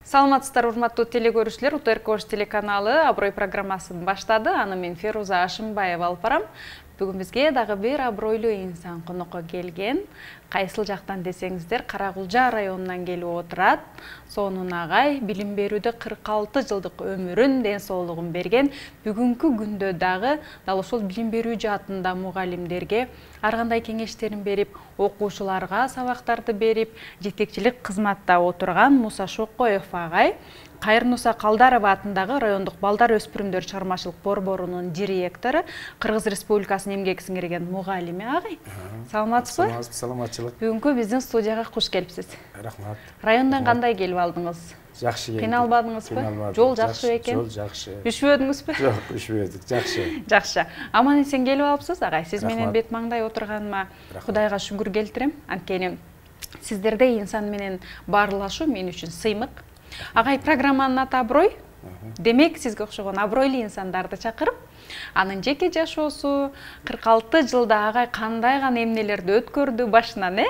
Саламатсыздар, урматтуу телекөрүүчүлөр, УТР Кош телеканалы Аброй программасын баштады. Аны мен Феруза Ашымбаева алып барам. Бүгүн бизге дагы бир абройлуу инсан конокко келген. Кайсыл жактан десеңиздер, Каракулжа районунан келип отурат. Сонун агай билим берүүдө 46 жылдык өмүрүн, ден соолугун берген. Бүгүнкү күндө дагы дал ошол билим берүү жаатында мугалимдерге ар кандай кеңештерин берип, окуучуларга сабактарды берип, жетекчилик кызматта отурган Муса Шокоев агай. Кайрнуса Калдарова атындагы райондук балдар өспүрүмдөр чыгармачылык борборунун директору, Кыргыз Республикасынын эмгек сиңирген мугалими агай. Саламатсызбы? Саламатчылык. Бүгүнкү биздин студияга куш келипсиз. Рахмат. Райондон кандай келип алдыңыз? Жакшы келдик. Кыйналбадыңызбы? Жол жакшы бекен? Жол жакшы. Үшбөдүңүзбү? Жок, үшбөдүк. Жакшы. Жакшы. Аман эсен келип алыпсыз агай. Сиз менен бет маңдай отурганыма Кудайга шүгүр келтирем. Анткени сиздерде инсан менен баарлашуу мен үчүн сыймык. Агай, программанын аты Аброй. Демек, сизге окшогон абройлуу инсандарды чакырып, анын жеке жашоосу 46 жылда агай кандай гана эмнелерди өткөрдү башынан,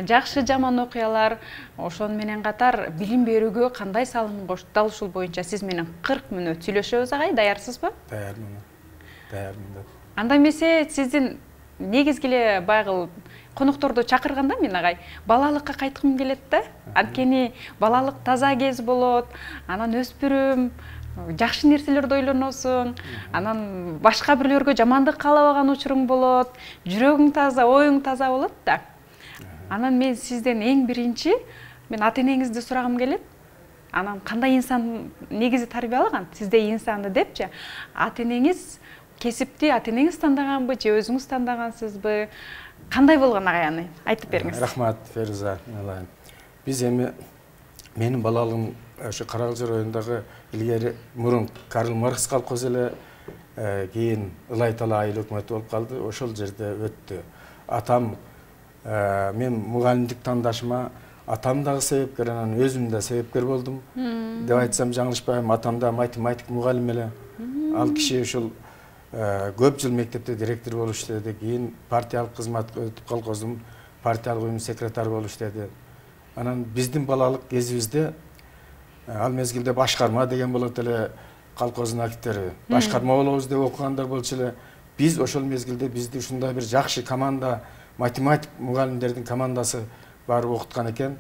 жакшы жаман окуялар, ошон менен катар билим берүүгө кандай салымын кошту. Дал ушул боюнча сиз менен 40 мүнөт сүйлөшөбүз агай, даярсызбы? Даярмын. Анда эмесе сиздин негизги эле байгыл конокторду чакырганда мен агай балалыкка кайткым келет да. Анткени балалык таза кез болот, анан өспүрүм, жакшы нерселерди ойлоносуң, анан башка бирлөргө жамандык каалабаган учуруң болот, жүрөгүң таза, оюң таза болот да. Анан мен сизден эң биринчи мен ата энеңизди сурагым келет. Анан кандай инсан негизи тарбиялаган, сизде инсанды депчи, ата энеңиз кесипти ата энеңиз тандаганбы же өзүңүз тандагансызбы? Кандай болгон агай, аны айтып бериңиз. Рахмат, Феруза. Биз эми менин балалыгым ошо Каракулжа районундагы илгери мурун Карл Маркс колхозу эле, кийин Ылай Тала айыл өкмөтү болуп калды. Ошол жерде өттү. Атам, мен мугалимдик тандашыма атам дагы себепкер, анан өзүм да себепкер болдум. Деп айтсам жаңылышпайм, атам да математик мугалим эле. Ал киши ошол көп жыл мектепте директор болуп иштеди, кийин партиялык кызматка өтүп колхоздун партиялык уюм секретары болуп иштеди. Анан биздин балалык кезибизде ал мезгилде башкарма деген болот эле, колхоздун активдери. Башкарма болобуз деп окугандар болчу эле. Биз ошол мезгилде бизди ушундай бир жакшы команда, математик мугалимдердин командасы барып окуткан экен.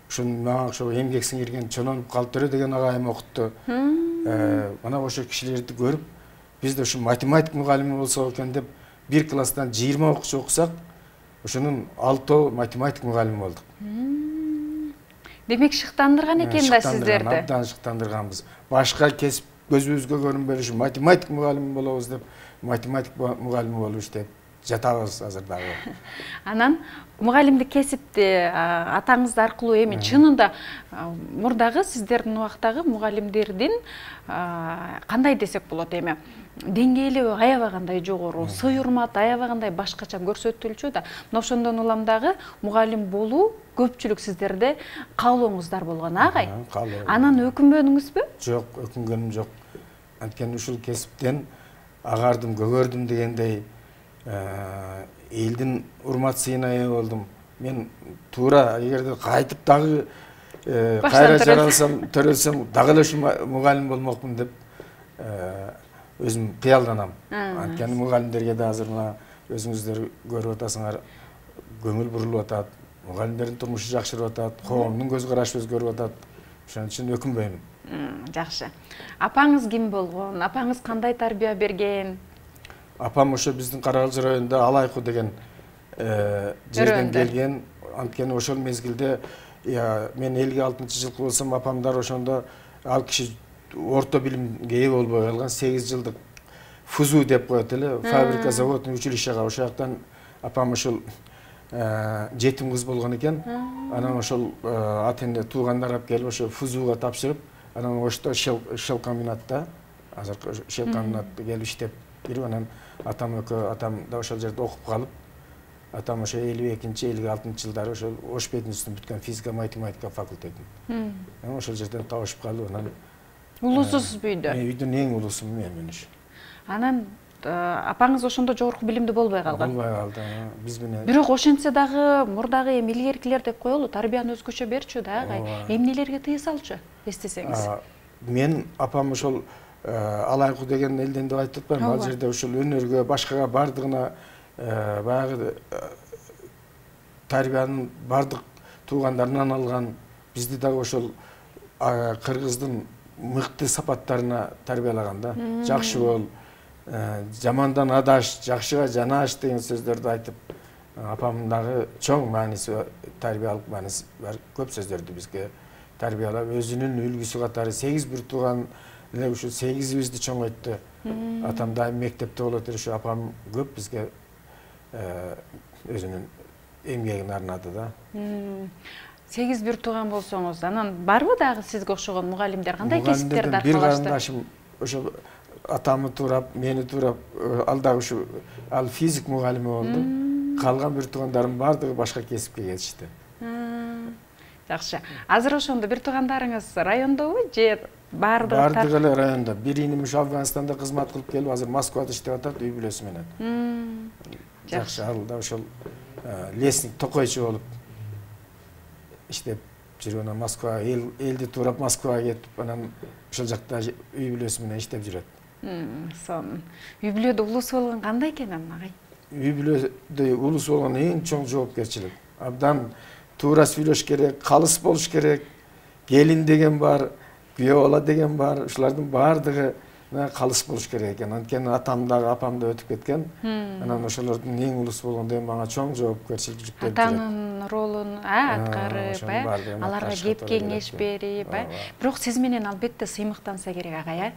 Ушун мага ошо эмгек сиңирген Чононуп Калтөрө деген агайым окутту. Мана ошол кишилерди көрүп, биз де ушул математик мугалими болсок экен деп, бир класстан 20 окуучу окусак, ошонун 6 математик мугалими болдук. Демек шыктандырган экен да сиздерди. Абдан шыктандырганбыз. Башка кесип көзүбүзгө көрүнбөй ушу математик мугалими болобуз деп, математик мугалими болуп иштеп жатабыз азыр дагы. Анан мугалимдик кесипти атаңыз аркылуу эми чынында мурдагы сиздердин убактагы мугалимдердин кандай десек болот эми деңгээли аябагандай жогору, сый-урмат аябагандай башкача көрсөтүлчү да. Мына ошондон улам дагы мугалим болуу көпчүлүк сиздерде каалооңуздар болгон агай. Анан өкүнбөдүңүзбү? Жок, өкүнгөнүм жок. Анткени ушул кесиптен агардым, көгөрдүм дегендей, элдин урмат сыйына ээ болдум. Мен туура эгерде кайтып дагы кайра жаралсам, төрөлсөм, дагы эле ушул мугалим болмокмун деп өзүм кыялданам. Анткени мугалимдерге да азыр мына өзүңүздөр көрүп атасыңар, көңүл бурулуп атат, мугалимдердин турмушу жакшырып атат, коомдун көз карашы өзгөрүп атат. Ошон үчүн өкүнбөймүн. Жакшы. Апаңыз ким болгон? Апаңыз кандай тарбия берген? Апам ошо биздин Каракулжа районунда Алайку деген жерден келген. Анткени ошол мезгилде мен 56-жылкы болсом, апамдар ошондо ал киши орто билимге ээ болбой калган, 8 жылдык ФУЗУ деп коет эле, фабрика, заводный училищега. Ошол жактан апам ошол жетим кыз болгон экен. Анан ошол ата эне туугандар алып келип ошо ФУЗУга тапшырып, анан ошто шел комбинатта, азыркы шел комбинатта келип иштеп кирип, анан атам да ошол жерде окуп калып, атам ошо 52-56 жылдары ошол Ош Бетинститутун бүткөн физика математика факультетин. Ошол жерден табышып калып, анан улуусуз үйдө. Үйдүн эң улуусумун мен ошо. Анан апаңыз ошондо жогорку билимдүү болбой калган. Болбой калды. Биз менен. Бирок ошентсе дагы мурдагы эми илгеркилер деп коелу, тарбияны өзгөчө берчү да, агай. Эмнелерге тыйы салчу, эстесеңиз? Мен апам ошол алайкуу деген элден деп айтып атпайм. Ал жерде ошол өнөргө, башкага бардыгына баягы тарбиянын бардык туугандарынан алган, бизди дагы ошол кыргыздын мыкты сапаттарына тарбиялаган да. Жакшы бол, жамандан адаш, жакшыга жанаш деген сөздөрдү айтып, апамдын дагы чоң мааниси, тарбиялык мааниси бар көп сөздөрдү бизге тарбиялап, өзүнүн үлгүсү катары 8 бир тууган эле ушу 8-бизди чоңойтты. Атам дайым мектепте болот эле, ушу апам көп бизге өзүнүн эмгегин арнады да. 8 бир тууган болсоңуз, анан барбы дагы сизге окшогон мугалимдер? Кандай кесиптерди аркалашты? Бир карындашым ошо атамы туурап, мени туурап, ал дагы ушу ал физик мугалими болду. Калган бир туугандарым бардыгы башка кесипке кетишти. Жакшы. Азыр ошондо бир туугандарыңыз райондобу же бардыгы? Бардыгы эле райондо. Бир иним ушу Афганстанда кызмат кылып келип, азыр Москвада иштеп атат, үй бүлөсү менен. Жакшы, ал да ошол лесник токойчу болуп иштеп жүрүп, анан Москва, элди туурап Москвага кетип, анан ошол жакта үй бүлөсү менен иштеп жүрөт. Сон. Үй бүлөдө улус болгон кандай экен анан агай? Үй бүлөдө улус болгон эң чоң жоопкерчилик. Абдан туура сүйлөш керек, калыс болуш керек. Келин деген бар, күйөө бала деген бар. Ушулардын бардыгы калыс болуш керек экен. Анткени атам дагы апам да өтүп кеткен. Анан ошолордун эң улус болгондо мага чоң жоопкерчилик жүктөлүп жүрөт. Атанын ролун аткарып, аларга кеп кеңеш берип, бирок сиз менен албетте сыймыктанса керек агай,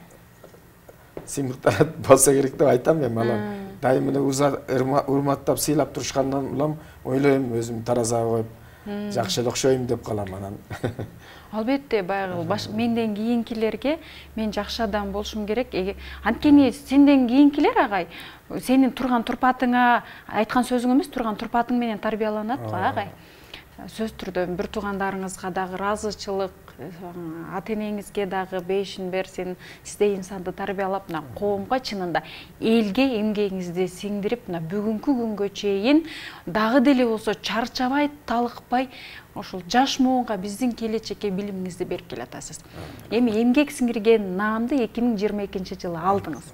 Сыймыктар болсо керек деп айтам мен. Алар дайым эле урматтап, сыйлап турушкандан улам ойлойм, өзүм таразага коюп, жакшы эле окшойм деп калам анан. Албетте, баягы менден кийинкилерге мен жакшы адам болушум керек. Анткени сенден кийинкилер агай, сенин турган турпатыңа, айткан сөзүң эмес, турган турпатың менен тарбияланат го агай. Сөз түрдө бир туугандарыңызга дагы ыраазычылык, ата энеңизге дагы бешин берсин, сизде инсанды тарбиялап, коомго чынында элге эмгегиңизди сиңдирип, бүгүнкү күнгө чейин дагы деле болсо чарчабай, талыкпай, ошол жаш муунга биздин келечекке билимиңизди берип келатасыз. Эми эмгек сиңирген наамды 2022 жылы алдыңыз.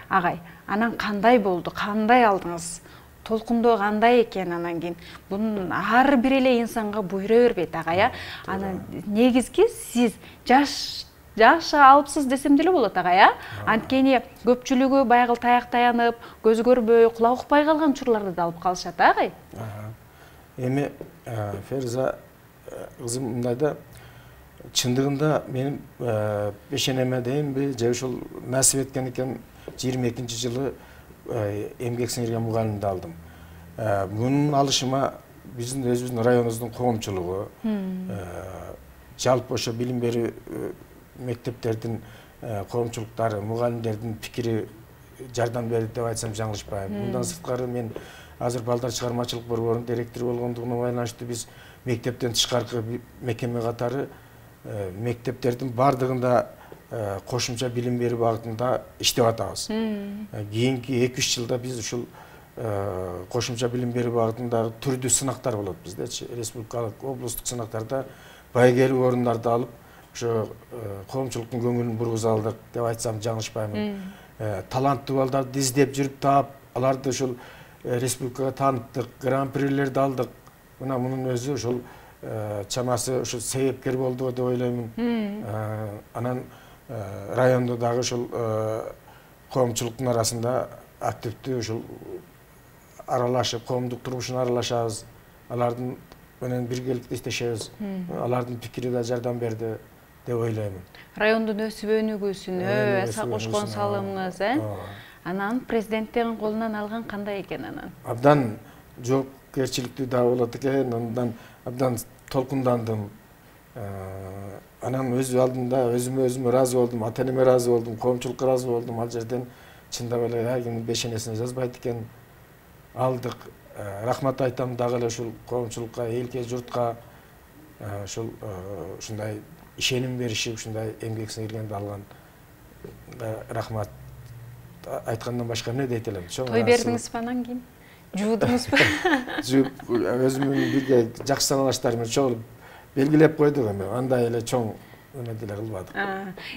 Агай, анан кандай болду, кандай алдыңыз? Толкундоо кандай экен анан кийин? Бунун ар бир эле инсанга буйра бербейт агай. Анан негизги сиз жаш алыпсыз десем деле болот агай. Анткени көпчүлүгү баягы таяк таянып, көз көрбөй, кулак укпай калган учурларды да алып калышат агай. Эми Ферза кызым мындай да, чындыгында менин бешенеме дейинби, же ушул насип эткен экен 22 жылы эмгек сиңирген мугалимди алдым. Мунун алышыма биздин өзүбүздүн районубуздун коомчулугу, жалпы ошо билим берүү мектептердин коомчулуктары, мугалимдердин пикири жардам берди деп айтсам жаңылышпайм. Мындан сырткары мен азыр балдар чыгармачылык борборунун директору болгондугуна байланыштуу биз мектептен тышкаркы мекеме катары мектептердин бардыгында кошумча билим берүү багытында иштеп атабыз. Кийинки 2-3 жылда биз ушул кошумча билим берүү багытында түрдүү сынактар болот биздечи. Республикалык, облустук сынактарда байгелүү орундарды алып, ошо коомчулуктун көңүлүн бургуза алдык деп айтсам жаңылышпаймын. Таланттуу балдарды издеп жүрүп таап, аларды ушул республикага тааныттык, гран-прилерди алдык. Мына мунун өзү ушул чамасы ушул себепкер болду деп ойлоймун. Анан райондо дагы ушул коомчулуктун арасында активдүү ушул аралашып, коомдук турмушуна аралашабыз. Алардын менен биргеликте иштешебиз. Алардын пикири да жардам берди деп ойлоймун. Райондун өсүп өнүгүүсүнө эсе кошкон салымыңыз, анан президенттин колунан алган кандай экен анан? Абдан жоопкерчиликтүү да болот экен, андан абдан толкундандым. Анан өз алдында өзүмө ыраазы болдум, ата энеме ыраазы болдум, коомчулукка ыраазы болдум. Ал жерден чындап эле кимдин бешенесине жазбайт экен. Алдык. Рахмат айтам дагы эле ушул коомчулукка, элге, журтка ушул ушундай ишеним беришип, ушундай эмгек сиңиргенди алган. Рахмат айткандан башка эмне дейт элем. Той бердиңизби анан кийин? Жуудуңузбу? Жууп, өзүмдүн бирге жакшы саналаштарым менен чогулуп белгилеп койдук, эми андай эле чоң эме деле кылбадык.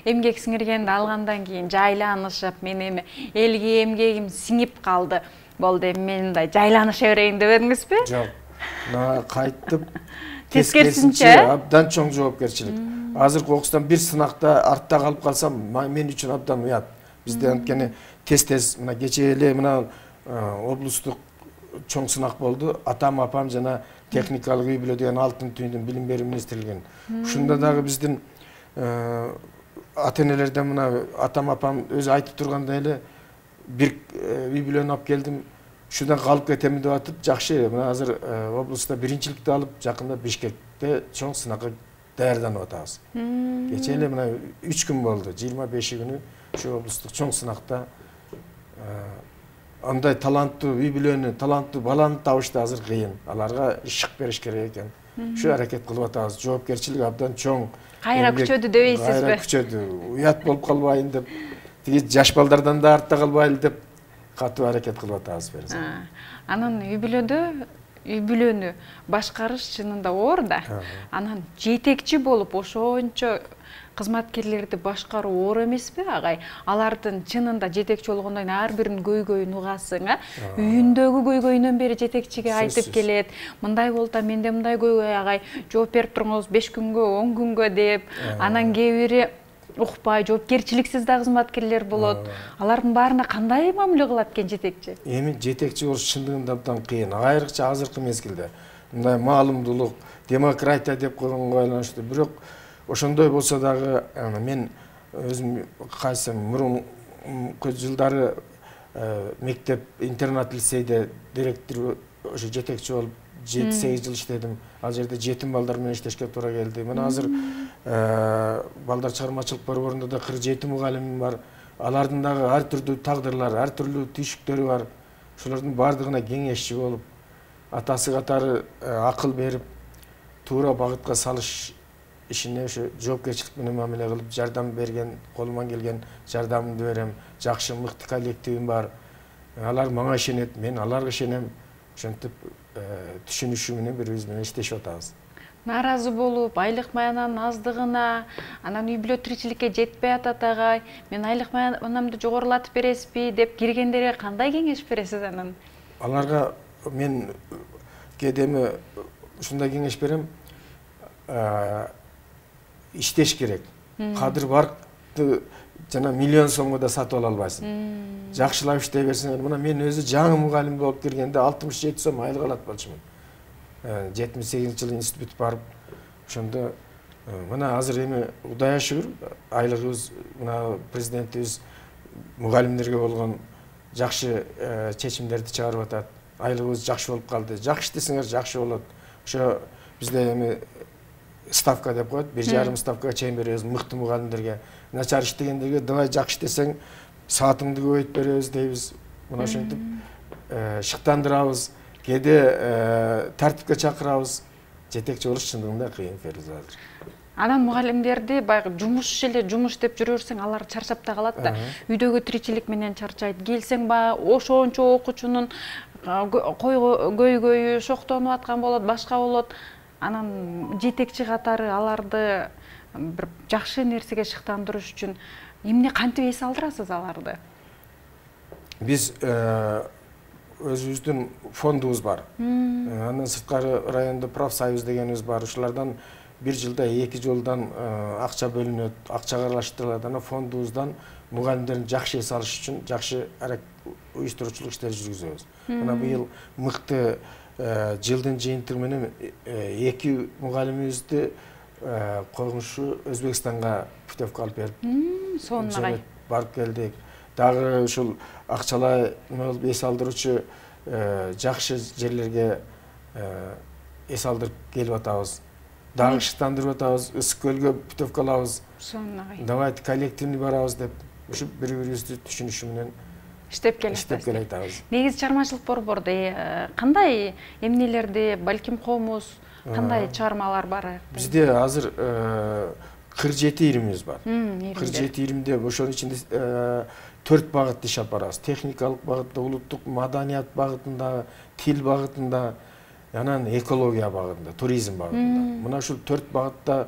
Эмгек сиңиргенди алгандан кийин жайланышып, мен эми элге эмгегим сиңип калды. Болду, эми мен мындай жайланыша берейин дебедиңизби? Жок. Мына кайтып тескерисинче абдан чоң жоопкерчилик. Азыркы окустан бир сынакта артта калып калсам, мен үчүн абдан уят. Бизде анткени тез мына кече эле мына облустук чоң сынак болду. Атам, апам жана техникалык үй бүлө деген алтын түйүндүн билим берүү министрлигин. Ушунда дагы биздин ата-энелерден мына атам, апам өзү айтып тургандай эле бир үй бүлөнү алып келдим. Шудан калып кетем деп атып, жакшы. Мына азыр облуста биринчиликти алып, жакында Бишкекте чоң сынакка даярданып атабыз. Кече эле мына 3 күн болду. 25 күнү ушу облустук чоң сынакта андай таланттуу үй бүлөнү, таланттуу баланы табышты азыр кыйын. Аларга ишик бериш керек экен. Ушу аракет кылып атабыз. Жоопкерчилик абдан чоң. Кайра күчөдү дебейсизби? Кайра күчөдү. Уят болуп калбайын деп, тиги жаш балдардан да артта калбайлы деп катуу аракет кылып атабыз бериз. Анан үй бүлөнү башкарыш чынында оор да. Анан жетекчи болуп ошончо кызматкерлерди башкаруу оор эмеспи, агай? Алардын чынында жетекчи болгондон кийин ар биринин көйгөйүн угасың, үйүндөгү көйгөйүнөн бери жетекчиге айтып келет. Мындай болду, менде мындай көйгөй агай, жооп берип туруңуз 5 күнгө, 10 күнгө деп. Анан кээ бири укпай, жоопкерчиликсиз да кызматкерлер болот. Алардын баарына кандай мамиле кылат экен жетекчи? Эми жетекчи болуш чындыгында абдан кыйын. Айрыкча азыркы мезгилде. Мындай маалымдуулук, демократия деп койгонго байланыштуу. Бирок ошондой болсо дагы мен өзүм кайсы мурунку жылдары мектеп интернат лицейде директор ошо жетекчи болуп 7-8 жыл иштедим. Ал жерде жетим балдар менен иштешке туура келди. Мына азыр балдар чыгармачылык борборунда да 47 мугалимим бар. Алардын дагы ар түрдүү тагдырлары, ар түрдүү түйшүктөрү бар. Ошолордун баардыгына кеңешчи болуп, атасы катары акыл берип, туура багытка салыш ишине ошо жоопкерчилик менен мамиле кылып, жардам берген, колуман келген жардамымды берем. Жакшы, мыкты коллективим бар. Алар мага ишенет, мен аларга ишенем. Ошентип түшүнүшү менен бири-бириз менен иштешип атабыз. Наразы болуп, айлык маянанын аздыгына, анан үй бүлө тиричиликке жетпей атат агай, мен айлык маянамды жогорулатып бересизби деп киргендерге кандай кеңеш бересиз анан? Аларга мен кээде ушундай кеңеш берем. Иштеш керек. Кадыр баркты жана миллион сомго да сатып ала албайсың. Жакшылап иштей берсең, мына мен өзү жаңы мугалим болуп киргенде 67 сом айлык алат болчумун. 78-жылы институт барып, ошондо мына азыр эми Кудайга шүгүр, айлыгыбыз мына президентибиз мугалимдерге болгон жакшы чечимдерди чыгарып атат. Айлыгыбыз жакшы болуп калды. Жакшы иштесеңер жакшы болот. Ошо бизде эми ставка деп коет, 1,5 ставкага чейин беребиз мыкты мугалимдерге. Начар иштегендерге давай жакшы иштесең, саатыңды көбөйтүп беребиз дейбиз. Мына ошентип шыктандырабыз, кээде тартипке чакырабыз. Жетекчи болуш чындыгында кыйын Феруза азыр. Анан мугалимдерди баягы жумуш эле жумуш деп жүрө берсең, алар чарчап да калат да. Үйдөгү тиричилик менен чарчайт. Келсең баягы ошончо окуучунун көйгөйү шоктонуп аткан болот, башка болот. Анан жетекчи катары аларды бир жакшы нерсеге шыктандырыш үчүн эмне кантип эс алдырасыз аларды? Биз өзүбүздүн фондубуз бар. Андан сырткары райондо профсоюз дегенибиз бар. Ушулардан бир жылда 2 жолдан акча бөлүнөт, акчага аралаштырылат. Анан фондубуздан мугалимдердин жакшы эс алышы үчүн жакшы уюштуруучулук иштер жүргүзөбүз. Мына быйыл мыкты жылдын жыйынтыгы менен 2 мугалимибизди койгунчу Өзбекстанга путевка алып берип, сонун барып келдик. Дагы ушул акчалай эс алдыруучу жакшы жерлерге эс алдырып келип атабыз. Дагы шыктандырып атабыз, Ысык көлгө путевка алабыз. Сонун Давайте коллективный барабыз деп, ушу бири-бирибизди түшүнүшү менен иштеп келатабыз. Негизи чыгармачылык борбордо кандай эмнелерди, балким комуз, кандай чыгармалар бар? Бизде азыр 47 иримиз бар. 47 иримде ошонун ичинде 4 багытты иш алып барабыз. Техникалык багытта, улуттук маданият багытында, тил багытында, анан экология багытында, туризм багытында. Мына ушул 4 багытта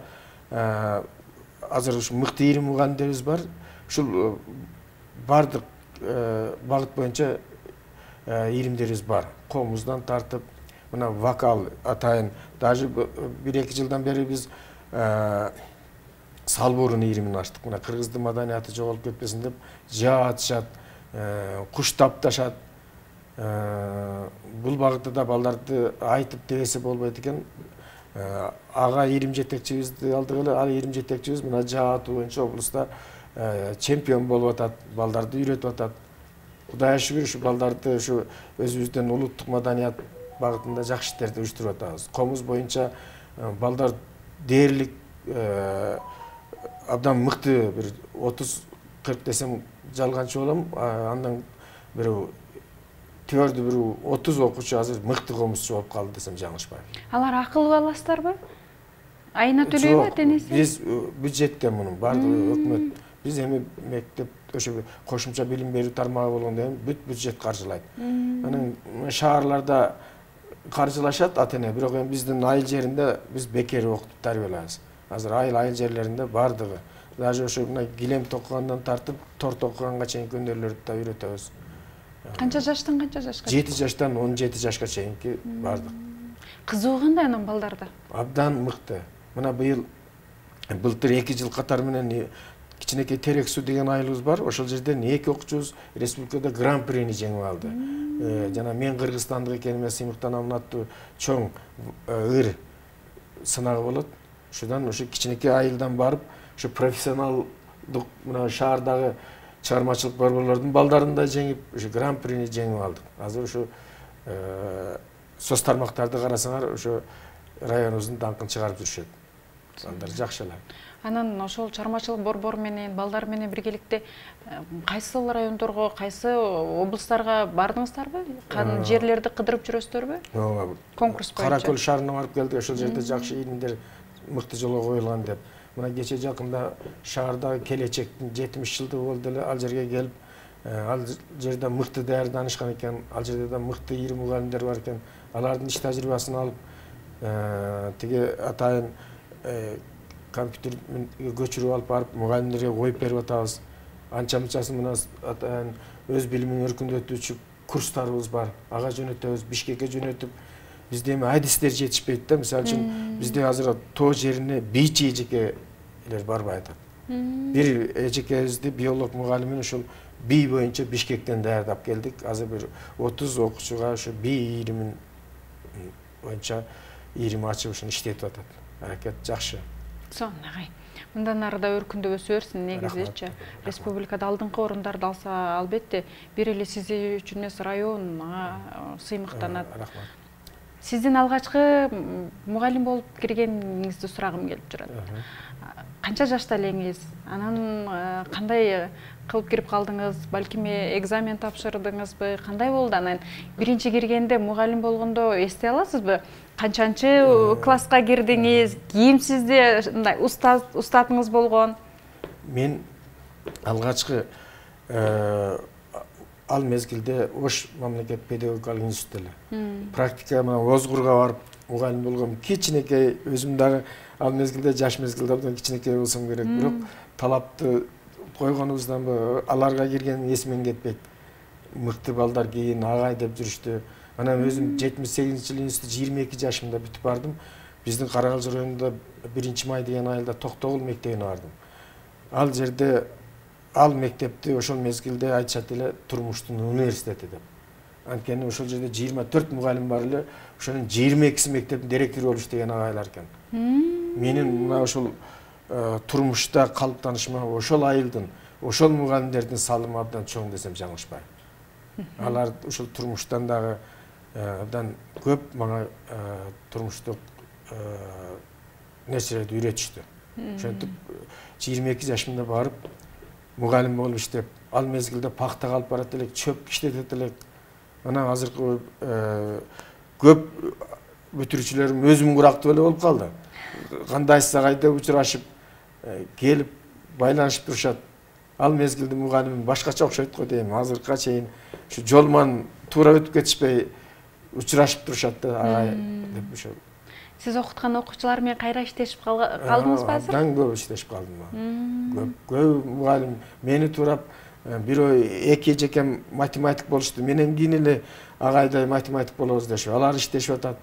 азыр ушу мыкты ирим мугалимдерибиз бар. Ушул бардык багыт боюнча иримдерибиз бар. Комуздан тартып, мына вокал атайын, даже 1-2 жылдан бери биз Салбурун иримин ачтык. Мына кыргыздын маданияты жоголуп кетпесин деп, жаа атышат, куш тапташат. Бул багытта да балдарды айтып дебесе болбойт экен. Ага ирим жетекчибизди алдык эле, ал ирим жетекчибиз мына жаа атуу боюнча облуста чемпион болуп атат, балдарды үйрөтүп атат. Кудайга шүгүр ушу балдарды ушу өзүбүздүн улуттук маданият багытында жакшы иштерди уюштуруп атабыз. Комуз боюнча балдар дээрлик абдан мыкты бир 30-40 десем жалганчы болом. Андан бир төрдү бир 30 окуучу азыр мыкты комузчу болуп калды десем жаңылышпайм. Алар акылуу аласыздарбы? Айына төлөйбү атенеси? Биз бюджеттен мунун бардыгы өкмөт. Биз эми мектеп ошо кошумча билим берүү тармагы болгондон кийин бүт бюджет каржылайт. Анан шаарларда каржылашат ата-эне, бирок эми биздин айыл жеринде биз бекер окутуп тарбиялайбыз. Азыр айыл жерлеринде бардыгы. Даже ошо мына килем токугандан тартып, тор токуганга чейинки өнөрлөрдү да үйрөтөбүз. Канча жаштан канча жашка? 7 жаштан 17 жашка чейинки бардык. Кызыгуу кандай анан балдарда? Абдан мыкты. Мына былтыр 2 жыл катар менен кичинекей Терек суу деген айылыбыз бар. Ошол жерден 2 окуучубуз республикада гран-прини жеңип алды. Жана мен Кыргызстандык экениме сыймыктанам аттуу чоң ыр сынагы болот. Ушудан ошо кичинекей айылдан барып, ошо профессионалдык мына шаардагы чыгармачылык борборлордун балдарын да жеңип, ошо гран-прини жеңип алдык. Азыр ошо соц тармактарды карасаңар, ошо районубуздун даңкын чыгарып жүрүшөт. Балдар жакшылар. Анан ошол чыгармачылык борбор менен, балдар менен биргеликте кайсы райондорго, кайсы облустарга бардыңыздарбы? Кан жерлерди кыдырып жүрөсүздөрбү? Конкурс боюнча. Каракөл шаарына барып келдик, ошол жерде жакшы иримдер мыкты жолго коюлган деп. Мына кече жакында шаардагы келечектин 70 жылдыгы болду эле, ал жерге келип, ал жерде мыкты даярданышкан экен, ал жерде да мыкты ирим мугалимдер бар экен. Алардын иш тажрыйбасын алып, тиги атайын компьютерге көчүрүп алып барып, мугалимдерге коюп берип атабыз. Анча-мынчасын мына атайын өз билимин өркүндөтүүчү курстарыбыз бар. Ага жөнөтөбүз, Бишкекке жөнөтүп, бизде эми адистер жетишпейт да. Мисалы үчүн бизде азыр тоо жерине бийчи эжекелер барбай атат. Бир эжекебизди биолог мугалимин ушул бий боюнча Бишкектен даярдап келдик. Азыр бир 30 окуучуга ошо бий иримин боюнча ирим ачып ушуну иштетип атат. Аракет жакшы. Сонагай. Мындан ары да өркүндөп өсө берсин негизичи. Республикада алдыңкы орундарды алса, албетте бир эле сиз үчүн эмес район сыймыктанат. Сиздин алгачкы мугалим болуп киргениңизди сурагым келип турат. Канча жашта элеңиз? Анан кандай кылып кирип калдыңыз? Балким экзамен тапшырдыңызбы? Кандай болду анан? Биринчи киргенде мугалим болгондо эстей аласызбы? Канчанчы класска кирдиңиз? Кийимсизде мындай устатыңыз болгон? Мен алгачкы ал мезгилде Ош мамлекет педагогикалык институту эле. Практика менен Озгурга барып мугалим болгом. Кичинекей өзүм дагы ал мезгилде жаш мезгилде абдан кичинекей болсом керек, бирок талапты койгонубуздан аларга кирген эсимен кетпейт. Мыкты балдар кийин агай деп жүрүштү. Анан өзүм 78-жылы институт 22 жашымда бүтүп бардым. Биздин Каракалжы районунда 1-май деген айылда Токтогул мектебине бардым. Ал жерде ал мектепти ошол мезгилде айтышат эле турмуштун университети деп. Анткени ошол жерде 24 мугалим бар эле, ошонун 22си мектептин директору болуп иштеген агайлар экен. Менин мына ошол турмушта калыптанышыма ошол айылдын, ошол мугалимдердин салымы абдан чоң десем жаңылышпайм. Алар ушул турмуштан дагы абдан көп мага турмуштук нерселерди үйрөтүштү. Ошентип 22 жашымда барып мугалим болуп иштеп, ал мезгилде пахта калып барат элек, чөп иштетет элек. Анан азыркы көп бүтүрүүчүлөрүм өзүм курактуу эле болуп калды. Кандайсыз агайда учурашып, келип байланышып турушат. Ал мезгилде мугалимим башкача окшойт го дейм. Азыркыга чейин ушу жолман туура өтүп кетишпей учурашып турушат да агай деп ошо. Сиз окуткан окуучулар менен кайра иштешип калдыңызбы азыр? Абдан көп иштешип калдым. Көп мугалим мени туурап бирөө эки жекем математик болушту. Менен кийин эле агайдай математик болобуз дешип. Алар иштешип атат.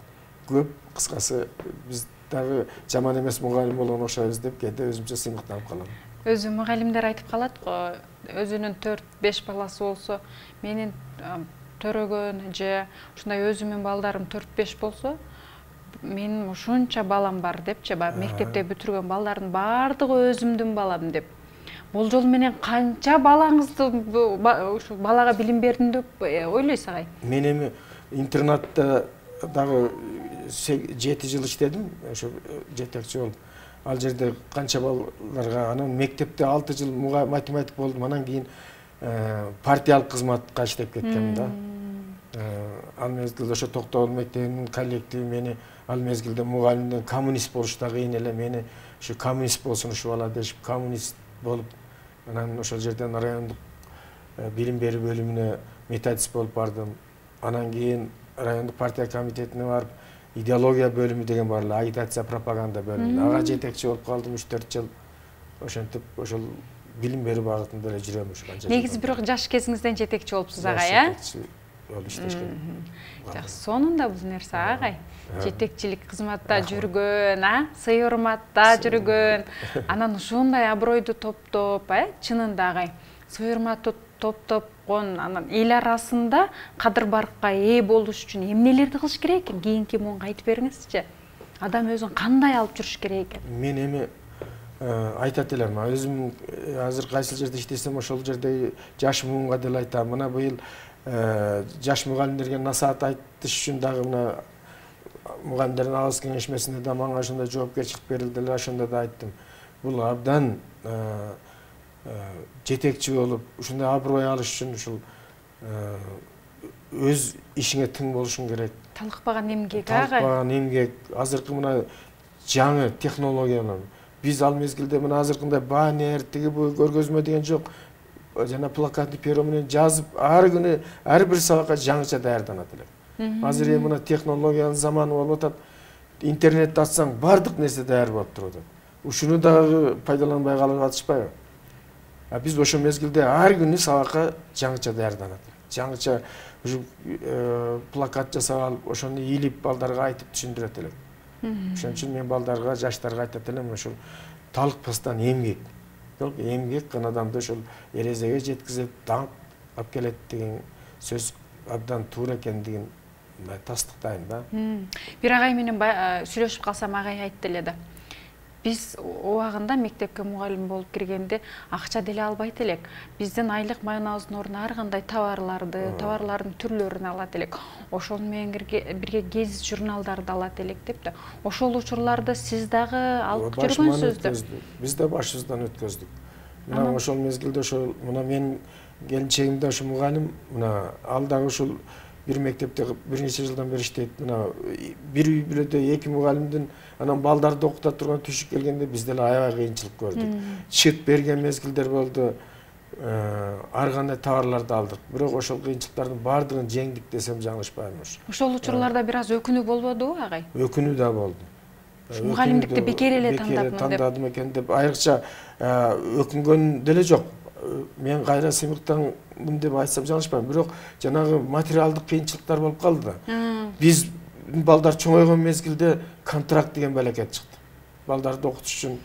Көп, кыскасы биз дагы жаман эмес мугалим болгон окшойбуз деп кээде өзүмчө сыймыктанып калам. Өзү мугалимдер айтып калат го, өзүнүн 4-5 баласы болсо, менин төрөгөн же ушундай өзүмдүн балдарым 4-5 болсо, менин ушунча балам бар депчи, мектепте бүтүргөн балдардын баардыгы өзүмдүн балам деп. Бул жол менен канча балаңызды ушу балага билим бердим деп ойлойсуз агай? Мен эми интернатта дагы 7 жыл иштедим, ошо жетекчи болуп. Ал жерде канча балдарга, анан мектепте 6 жыл математик болдум, анан кийин партиялык кызматка иштеп кеткем да. Ал мезгилде ошо Токтогул мектебинин коллективи мени ал мезгилде мугалимден коммунист болуш да кыйын эле, мени ушу коммунист болсун ушу бала дешип коммунист болуп, анан ошол жерден райондук билим берүү бөлүмүнө методист болуп бардым. Анан кийин райондук партия комитетине барып, идеология бөлүмү деген бар эле, агитация пропаганда бөлүмүнө. Ага жетекчи болуп калдым 3-4 жыл. Ошентип ошол билим берүү багытында эле жүрөм ушу канча. Негизи бирок жаш кезиңизден жетекчи болупсуз агай, э? Жетекчи болуп иштешкен. Жакшы, сонунда бул нерсе агай. Жетекчилик кызматта жүргөн, сый урматта жүргөн, анан ушундай абройду топтоп, чынында агай. Сый урматты топтопкон, анан эл арасында кадыр баркка ээ болуш үчүн эмнелерди кылыш керек экен? Кийинки муунга айтып бериңизчи. Адам өзүн кандай алып жүрүш керек экен? Мен эми айтат элем, өзүм азыр кайсыл жерде иштесем ошол жерде жаш муунга деле айтам. Мына быйыл жаш мугалимдерге насаат айтыш үчүн дагы мына мугалимдердин алыс кеңешмесинде да мага ошондой жоопкерчилик берилди эле, ошондо да айттым. Бул абдан жетекчи болуп, ушундай аброй алыш үчүн ушул өз ишиңе тың болушуң керек. Талыкпаган эмгек, агай. Талыкпаган эмгек, азыркы мына жаңы технологиялар. Биз ал мезгилде мына азыркындай баннер, тиги бу көргөзмө деген жок. Жана плакатты перо менен жазып, ар күнү ар бир сабакка жаңыча даярданат элек. Азыр эми мына технологиянын заманы болуп атат. Интернетти ачсаң бардык нерсе даяр болуп туруп атат. Ушуну дагы пайдаланбай калып атышпайбы? Биз ошол мезгилде ар күнү сабакка жаңыча даярданат. Жаңыча ушу плакат жасап алып, ошону илип балдарга айтып түшүндүрөт элек. Ошон үчүн мен балдарга, жаштарга айтат элем, ошол талыкпастан эмгек. Эмгек кана адамды ошол эрезеге жеткизип, даңк алып келет деген сөз абдан туура экендигин тастыктайм да. Бир агай менен сүйлөшүп калсам, агай айтты эле да. Биз убагында мектепке мугалим болуп киргенде акча деле албайт элек. Бизден айлык майонауздун ордуна ар кандай товарлардын түрлөрүн алат элек. Ошол менен бирге гезит журналдарды алат элек деп да. Ошол учурларда сиз дагы алып жүргөнсүз. Биз да башыбыздан өткөздүк. Мына ошол мезгилде ошол мына мен келинчегимде ошо мугалим, мына ал дагы ушул бир мектепте бир нече жылдан бери иштейт. Мына бир үй бүлөдө эки мугалимдин анан балдарды окута турган түшүп келгенде биз деле аябай кыйынчылык көрдүк. Чыт берген мезгилдер болду. Ар кандай товарларды алдык. Бирок ошол кыйынчылыктардын баардыгын жеңдик десем жаңылышпайм. Ошол учурларда бир аз өкүнүү болбодубу, агай? Өкүнүү да болду. Мугалимдикти бекер эле тандадым экен деп айрыкча өкүнгөн деле жок. Мен кайра сыймыктандым деп айтсам жаңылышпайм. Бирок жанагы материалдык кыйынчылыктар болуп калды да. Биз балдар чоңойгон мезгилде контракт деген балекет чыкты. Балдарды окутуш үчүн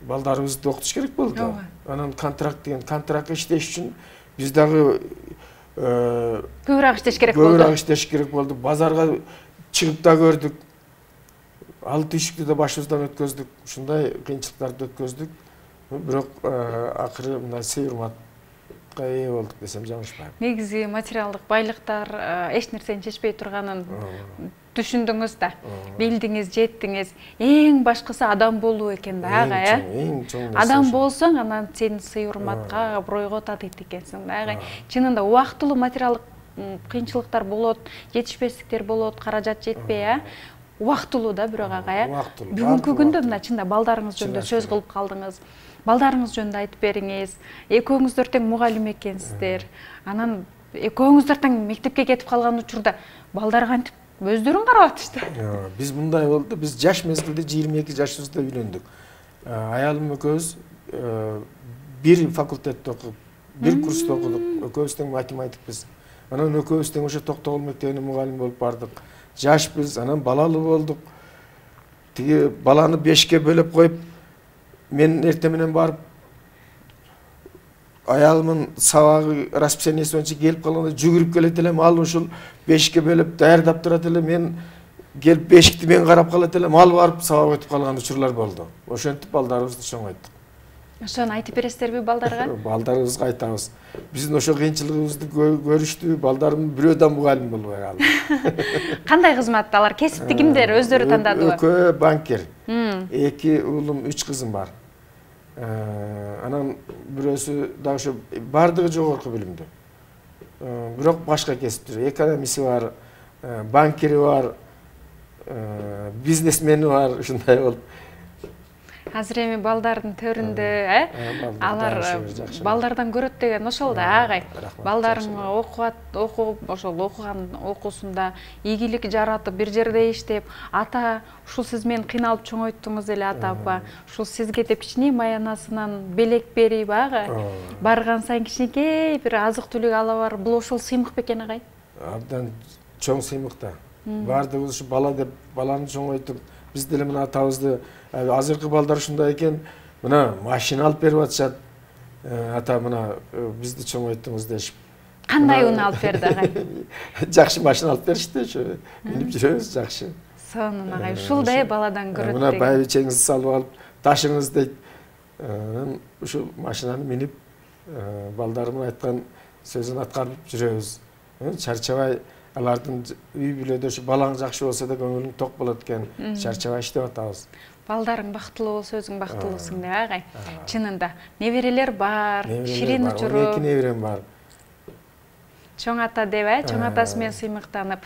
балдарыбызды окутуш керек болду. Анан контракт иштеш үчүн биз дагы көбүрөөк иштеш керек болду. Базарга чыгып да көрдүк. Ал түйшүктү да башыбыздан өткөздүк. Ушундай кыйынчылыктарды өткөздүк. Бирок акыры мына сый урматка ээ болдук десем жаңылышпайм. Негизи материалдык байлыктар эч нерсени чечпей турганын түшүндүңүз да. Билдиңиз, жеттиңиз. Эң башкысы адам болуу экен да, агай, Эң чоң нерсе. Адам болсоң, анан сен сый урматка, абройго татыйт экенсиң да, агай. Чынында убактылуу материалдык кыйынчылыктар болот, жетишпестиктер болот, каражат жетпей, убактылуу да бирок ага. Убактылуу. Бүгүнкү күндө мына чында балдарыңыз жөнүндө сөз кылып калдыңыз. Балдарыңыз жөнүндө айтып бериңиз. Экөөңүздөр тең мугалим экенсиздер. Анан экөөңүздөр тең мектепке кетип калган учурда балдар кантип өздөрүн карап атышты? Биз мындай болду. Биз жаш мезгилде 22 жашыбызда үйлөндүк. Аялым экөөбүз бир факультетте окуп, бир курста окудук. Экөөбүз тең математикпиз. Анан экөөбүз тең ошо Токтогул мектебине мугалим болуп бардык. Жашпыз, анан балалуу болдук. Тиги баланы 5ке бөлөп коюп, мен эртең менен барып аялымын сабагы расписаниясы боюнча келип калганда жүгүрүп келет элем, ал ушул 5ке бөлүп даярдап турат эле, мен келип бешикти мен карап калат элем, ал барып сабак өтүп калган учурлар болду. Ошентип балдарыбызды чоңойттук. Ошону айтып бересиздерби балдарга? Балдарыбызга айтабыз. Биздин ошо кыйынчылыгыбызды көрүштү, балдарым бирөө да мугалим болбой калды. Кандай кызматта алар? Кесипти кимдер өздөрү тандадыбы? Экөө банкир. 2 уулум, 3 кызым бар. Анан бирөөсү да ошо бардыгы жогорку билимдүү. Бирок башка кесиптер. Экономиси бар, банкири бар, бизнесмени бар, ушундай болуп. Азыр эми балдардын төрүндө, алар балдардан көрөт деген ошол да, агай. Балдарың окуп, ошол окуган окуусунда ийгилик жаратып, бир жерде иштеп, ата, ушул сиз мени кыйналып чоңойттуңуз эле ата апа. Ушул сизге деп кичине маянасынан белек берип, агай. Барган сайын кичинекей бир азык-түлүк ала бар. Бул ошол сыймык бекен, агай? Абдан чоң сыймык да. Бардыгыбыз ушу бала деп баланы чоңойтуп, биз деле мына атабызды азыркы балдар ушундай экен, мына машина алып берип атышат. Ата мына бизди чоңойттуңуз дешип. Кандай уну алып берди, агай? Жакшы машина алып беришти, ошо минип жүрөбүз жакшы. Сонун, агай. Ушулдай баладан көрөт. Мына байбичеңизди салып алып, ташыңыз дейт. Ушул машинаны минип балдарымдын айткан сөзүн аткарып жүрөбүз. Чарчабай алардын үй бүлөдө ушу балаң жакшы болсо да көңүлүң ток болот экен. Чарчабай иштеп атабыз. Балдарың бактылуу болсо өзүң бактылуусуң да, агай. Чынында. Неберелер бар, ширин учуру. 12 неберем бар. Чоң ата деп, чоң атасы менен сыймыктанып,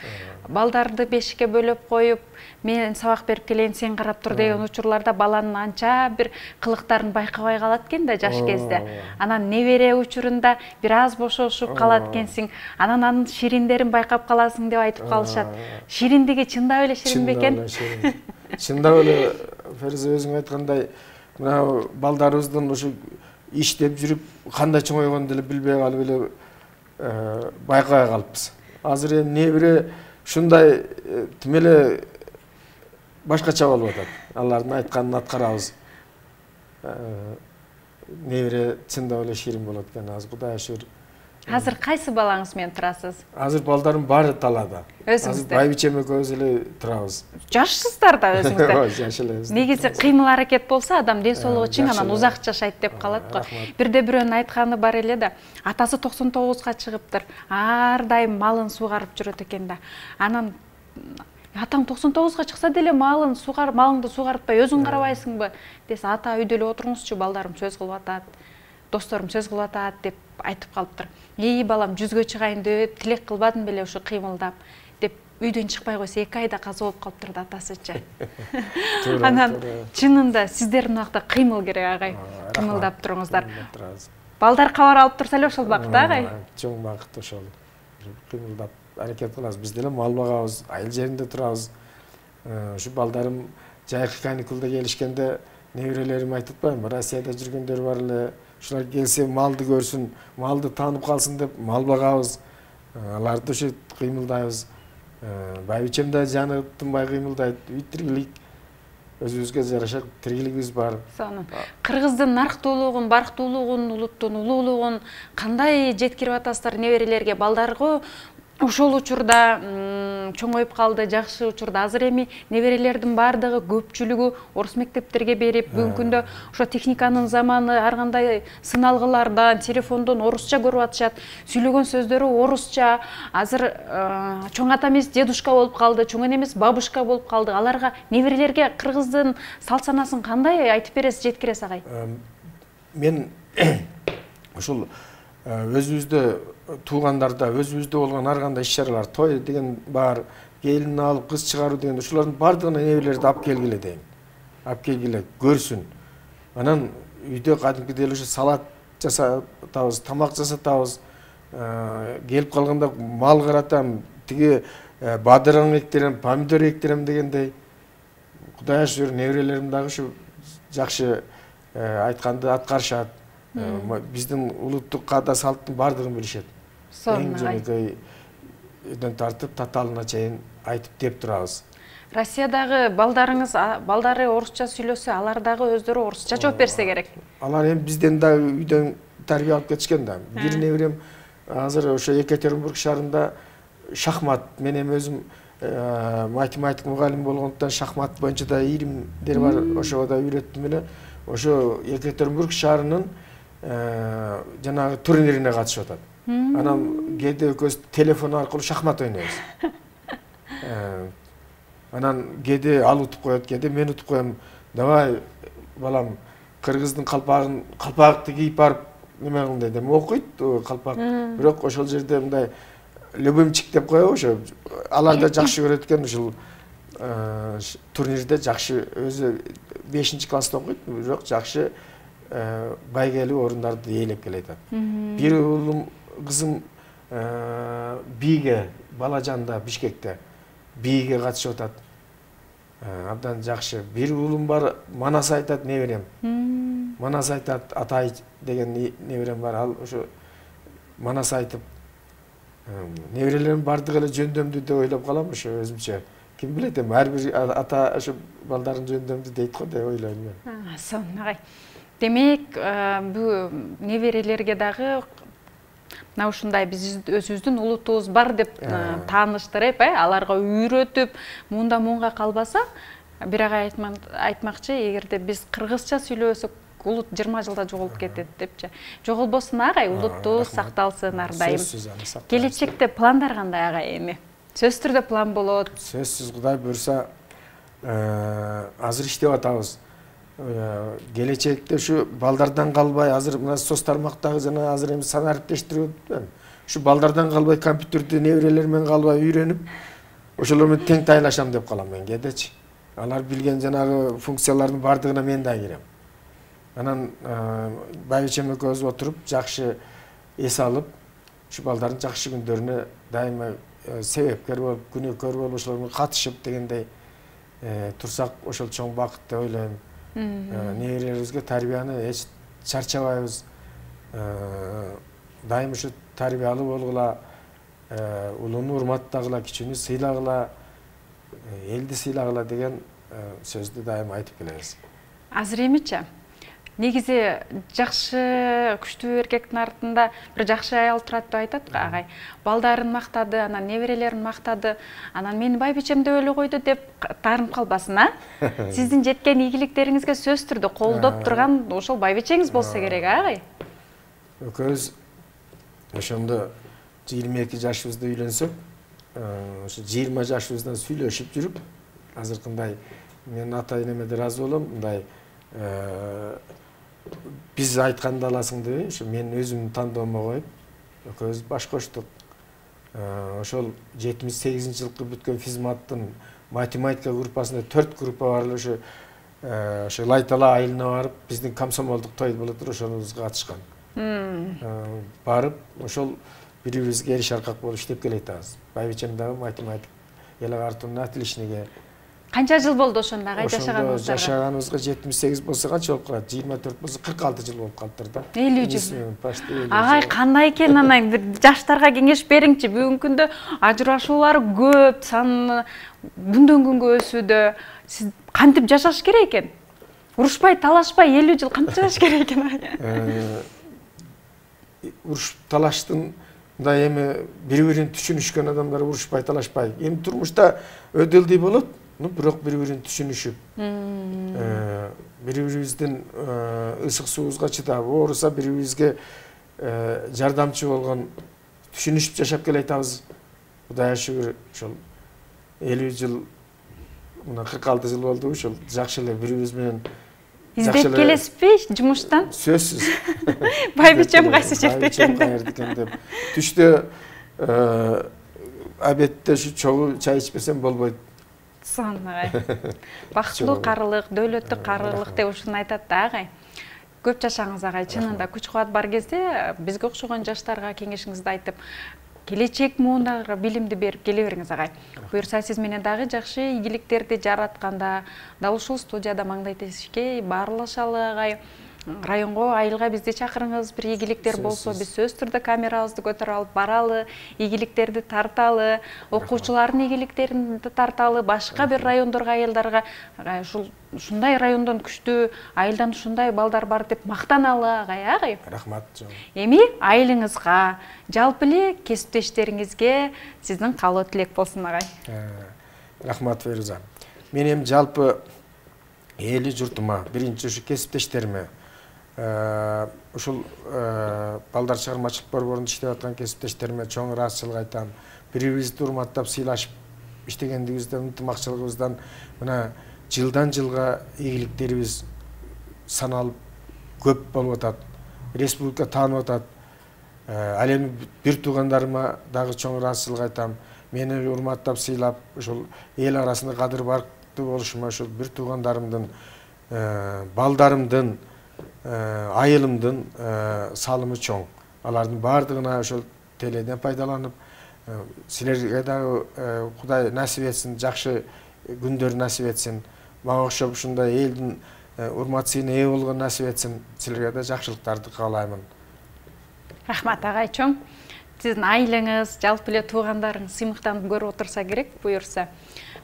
балдарды бешикке бөлөп коюп, мен сабак берип келейин, сен карап тур деген учурларда баланын анча бир кылыктарын байкабай калат экен да жаш кезде. Анан небере учурунда бир аз бошошуп калат экенсиң, анан анын шириндерин байкап каласың деп айтып калышат. Шириндиги чындап эле ширин бекен? Чындап эле Ферза өзүң айткандай, мына балдарыбыздын ушу иштеп жүрүп, кандай чоңойгонду деле билбей калып эле байкабай калыппыз. Азыр эми небере ушундай тим эле башкача болуп атат. Алардын айтканын аткарабыз. Небере чындап эле ширин болот экен. Азыр Кудайга шүгүр. Азыр кайсы балаңыз менен турасыз? Азыр балдарым баары талаада. Өзүңүздөр? Азыр байбичем экөөбүз эле турабыз. Жашсыздар да өзүңүздөр. Жаш элебиз. Негизи кыймыл аракет болсо адам ден соолугу чың, анан узак жашайт деп калат го. Бирде бирөөнүн айтканы бар эле да, атасы 99га чыгыптыр. Ар дайым малын суугарып жүрөт экен да. Анан атаң 99га чыкса деле малыңды суугарытпай өзүң карабайсыңбы десе, ата үйдө эле отуруңузчу, балдарым сөз кылып атат, досторум сөз кылып атат деп айтып калыптыр. Балам 100гө чыгайын деп тилек кылбадым беле ушу кыймылдап деп үйдөн чыкпай койсо 2 айда каза болуп калыптыр да атасычы. Анан чынында сиздердин убакта кыймыл керек, агай. Кыймылдап туруңуздар. Балдар кабар алып турса эле ошол бакыт, агай. Чоң бакыт ошол. Кыймылдап аракет кылабыз. Биз деле мал багабыз, айыл жеринде турабыз. Ушу балдарым жайкы каникулда келишкенде неберелерим айтып атпаймынбы, Россияда жүргөндөр бар эле, ушулар келсе малды көрсүн, малды таанып калсын деп мал багабыз. Аларды ошо кыймылдайбыз. Байбичем да жаны тынбай кыймылдайт. Үй тиргилик өзүбүзгө жараша тиргилигибиз бар. Сонун. Кыргыздын нарктуулугун, барктуулугун, улуттун улуулугун кандай жеткирип атасыздар неберелерге? Балдарга ошол учурда чоңоюп калды, жакшы учурда. Азыр эми неберелердин бардыгы көпчүлүгү орус мектептерге берип, бүгүнкү күндө ошо техниканын заманы, ар кандай сыналгылардан, телефондон орусча көрүп атышат. Сүйлөгөн сөздөрү орусча. Азыр чоң ата эмес дедушка болуп калды, чоң эне эмес бабушка болуп калды. Аларга неберелерге кыргыздын салт санасын кандай айтып бересиз, жеткиресиз, агай? Мен ушул өзүбүздө туугандарда, өзүбүздө болгон ар кандай иш-чаралар, той деген бар, келин алып кыз чыгаруу деген ушулардын бардыгына небелерди алып келгиле дейм. Алып келгиле, көрсүн. Анан үйдө кадимкидей эле ушу салат жасатабыз, тамак жасатабыз. Келип калганда мал каратам, тиги бадыраң эктерем, помидор эктерем дегендей. Кудайга шүгүр, неберелерим дагы ушу жакшы айтканды аткарышат. Биздин улуттук каада салттын бардыгын билишет. Эң жөнөкөй үйдөн тартып таталына чейин айтып деп турабыз. Россиядагы балдары орусча сүйлөсө, алар дагы өздөрү орусча жооп берсе керек. Алар эми бизден да үйдөн тарбия алып кетишкен да. Бир неберем азыр ошо Екатеринбург шаарында шахмат, мен эми өзүм математик мугалим болгондуктан шахмат боюнча да илимдер бар, ошого да үйрөттүм эле. Ошо Екатеринбург шаарынын жанагы турнирине катышып атат. Анан кээде экөөбүз телефон аркылуу шахмат ойнойбуз. Анан кээде ал утуп коет, кээде мен утуп коем. Давай балам, кыргыздын калпакты кийип барып неме кыл дедим. Окуйт калпак. Бирок ошол жерде мындай любимчик деп коебу, ошо алар да жакшы көрөт экен, ушул турнирде жакшы, өзү 5-класста окуйт, бирок жакшы байгелүү орундарды ээлеп келе атат. Бир уулум, кызым бийге, Балажанда, Бишкекте бийге катышып атат. Абдан жакшы. Бир уулум бар, Манас айтат, неберем. Манас айтат, Атай деген неберем бар, ал ошо Манас айтып. Неберелерим бардыгы эле жөндөмдүү деп ойлоп калам, ошо өзүмчө. Ким билет эми, ар бир ата ошо балдарын жөндөмдүү дейт го деп ойлойм мен. Сонун агай. Демек, бу неберелерге дагы мына ушундай биз өзүбүздүн улутубуз бар деп тааныштырып, аларга үйрөтүп, мунга калбаса, бир агай айтмакчы, эгерде биз кыргызча сүйлөсөк, улут 20 жылда жоголуп кетет депчи. Жоголбосун агай, улутубуз сакталсын ар дайым. Келечекте пландар кандай агай эми? Сөзсүз түрдө план болот. Сөзсүз, Кудай буйрса, азыр иштеп атабыз. Келечекте ушу балдардан калбай, азыр мына соц тармактагы жана азыр эми сан ариптештирүү, ушу балдардан калбай компьютерди неберелермен калбай үйрөнүп, ошолор менен тең тайлашам деп калам мен кээдечи. Алар билген жанагы функциялардын бардыгына мен да кирем. Анан байбичем экөөбүз отуруп, жакшы эс алып, ушу балдардын жакшы күндөрүнө дайыма себепкер болуп, күнөөкөр болуп, ошолор менен катышып дегендей турсак, ошол чоң бакыт деп ойлойм. Неберелерибизге тарбияны эч чарчабайбыз. Дайым ушу тарбиялуу болгула, улууну урматтагыла, кичүүнү сыйлагыла, элди сыйлагыла деген сөздү дайым айтып келебиз. Азыр эмичи? Негизи жакшы күчтүү эркектин артында бир жакшы аял турат деп айтат го агай. Балдарын мактады, анан неберелерин мактады, анан мени байбичем деп эле койду деп таарынып калбасын, а? Сиздин жеткен ийгиликтериңизге сөзсүз түрдө колдоп турган ошол байбичеңиз болсо керек, агай. Экөөбүз ошондо 22 жашыбызда үйлөнсөк, ошо 20 жашыбыздан сүйлөшүп жүрүп, азыркындай мен ата энеме да ыраазы болом, мындай биз айтканды аласыңды, ошо мен өзүмдүн тандоомо коюп, экөөбүз баш коштук. Ошол 78-жылкы бүткөн физматтын математика группасында 4 группа бар эле, ошо Лайтала айылына барып, биздин комсомолдук той болот, ошонузга катышкан. Барып, ошол бири-бирибизге эриш аркак болуп иштеп келе атабыз. Байбичем дагы математик, Элек Артурна отличниге. Канча жыл болду ошондо агай жашаганыңызга? Жашаганыбызга 78 болсо канча болуп калат? 24 болсо 46 жыл болуп калыптыр да. 50 жыл. Агай кандай экен, анан бир жаштарга кеңеш бериңчи. Бүгүнкү күндө ажырашуулар көп, саны күндөн күнгө өсүүдө. Сиз кантип жашаш керек экен? Урушпай, талашпай 50 жыл кантип жашаш керек экен? Урушуп талаштын мындай эми бири-бирин түшүнүшкөн адамдар урушпай, талашпай. Эми турмушта өдөлдүй болот. Бирок бири-бирин түшүнүшүп, бири-бирибиздин ысык суубузга чыдап, ооруса бири-бирибизге жардамчы болгон, түшүнүшүп жашап келе атабыз. Кудайга шүгүр, ошол 50 жыл, мына 46 жыл болду, ошол жакшы эле бири-бирибиз менен издеп келесизби жумуштан? Сөзсүз. Байбичем кайсы жерде экен деп. Түштө обедте ушу чогуу чай ичпесем болбойт. Агай. Бактылуу карылык, дөөлөттүк карылык деп ушуну айтат да агай. Көп жашаңыз агай, чынында күч кубат бар кезде бизге окшогон жаштарга кеңешиңизди айтып, келечек муундарга билимди берип келе бериңиз агай. Буюрса сиз менен дагы жакшы ийгиликтерди жаратканда дал ушул студияда маңдай тешикке баарлашалы агай. Районго, айылга бизди чакырыңыз, бир ийгиликтер болсо, биз сөз түрдө камерабызды көтөрүп алып баралы, ийгиликтерди тарталы, окуучулардын ийгиликтерин тарталы, башка бир райондорго, айылдарга ушундай райондон күчтүү, айылдан ушундай балдар бар деп мактаналы агай. Рахмат. Эми айылыңызга, жалпы эле кесиптештериңизге сиздин каалоо тилек болсун агай. Рахмат Феруза. Мен эми жалпы эли журтума, биринчи ушу кесиптештериме, ушул балдар чыгармачылык борборунда иштеп аткан кесиптештериме чоң ыраазычылык айтам. Бири-бирибизди урматтап, сыйлашып иштегендигибизден, ынтымакчылыгыбыздан мына жылдан жылга ийгиликтерибиз саналып көп болуп атат. Республика таанып атат. Ал эми бир туугандарыма дагы чоң ыраазычылык айтам. Мени урматтап, сыйлап, ушул эл арасында кадыр барктуу болушума ушул бир туугандарымдын, балдарымдын, айылымдын салымы чоң. Алардын бардыгына ошол теледен пайдаланып, силерге дагы Кудай насип этсин, жакшы күндөр насип этсин. Мага окшоп ушундай элдин урматына ээ болгон насип этсин. Силерге да жакшылыктарды каалаймын. Рахмат агай чоң. Сиздин айылыңыз, жалпы эле туугандарыңыз сыймыктанып көрүп отурса керек, буюрса.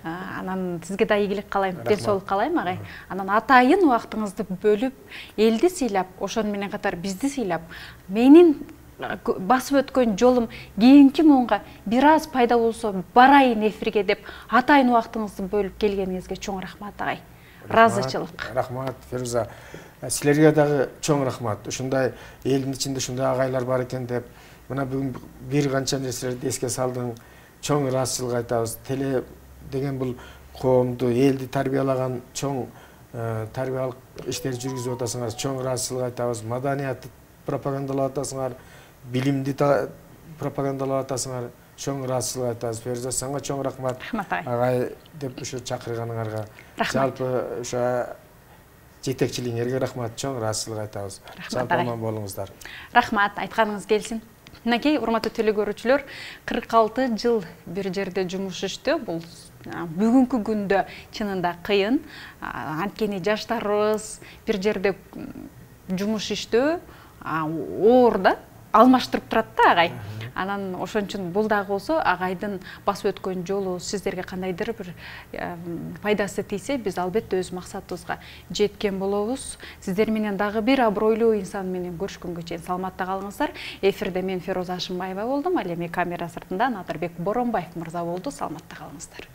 Анан сизге да ийгилик каалайм, ден соолук каалайм агай. Анан атайын убактыңызды бөлүп, элди сыйлап, ошону менен катар бизди сыйлап, менин басып өткөн жолум кийинки муунга бир аз пайда болсо барайын эфирге деп атайын убактыңызды бөлүп келгениңизге чоң рахмат агай. Ыраазычылык. Рахмат Феруза. Силерге дагы чоң рахмат. Ушундай элдин ичинде ушундай агайлар бар экен деп, мына бүгүн бир канча нерселерди эске салдың. Чоң ыраазычылык айтабыз. Теле деген бул коомду, элди тарбиялаган чоң тарбиялык иштерди жүргүзүп атасыңар. Чоң ыраазычылык айтабыз. Маданиятты пропагандалап атасыңар, билимди пропагандалап атасыңар. Чоң ыраазычылык айтабыз. Феруза, сага чоң рахмат. Агай деп ушу чакырганыңарга. Жалпы ушу жетекчилигиңерге рахмат, чоң ыраазычылык айтабыз. Жалпы аман болуңуздар. Рахмат, айтканыңыз келсин. Мынакей, урматтуу телекөрүүчүлөр, 46 жыл бир жерде жумуш иштөө, бул бүгүнкү күндө чынында кыйын. Анткени жаштарыбыз бир жерде жумуш иштөө оор да, алмаштырып турат да агай. Анан ошон үчүн бул дагы болсо агайдын басып өткөн жолу сиздерге кандайдыр бир пайдасы тийсе, биз албетте өз максатыбызга жеткен болобуз. Сиздер менен дагы бир абройлуу инсан менен көрүшкөнгө чейин саламатта калыңыздар. Эфирде мен Феруза Ашымбаева болдум. Ал эми камера сыртында Надырбек Боронбаев мырза болду. Саламатта калыңыздар.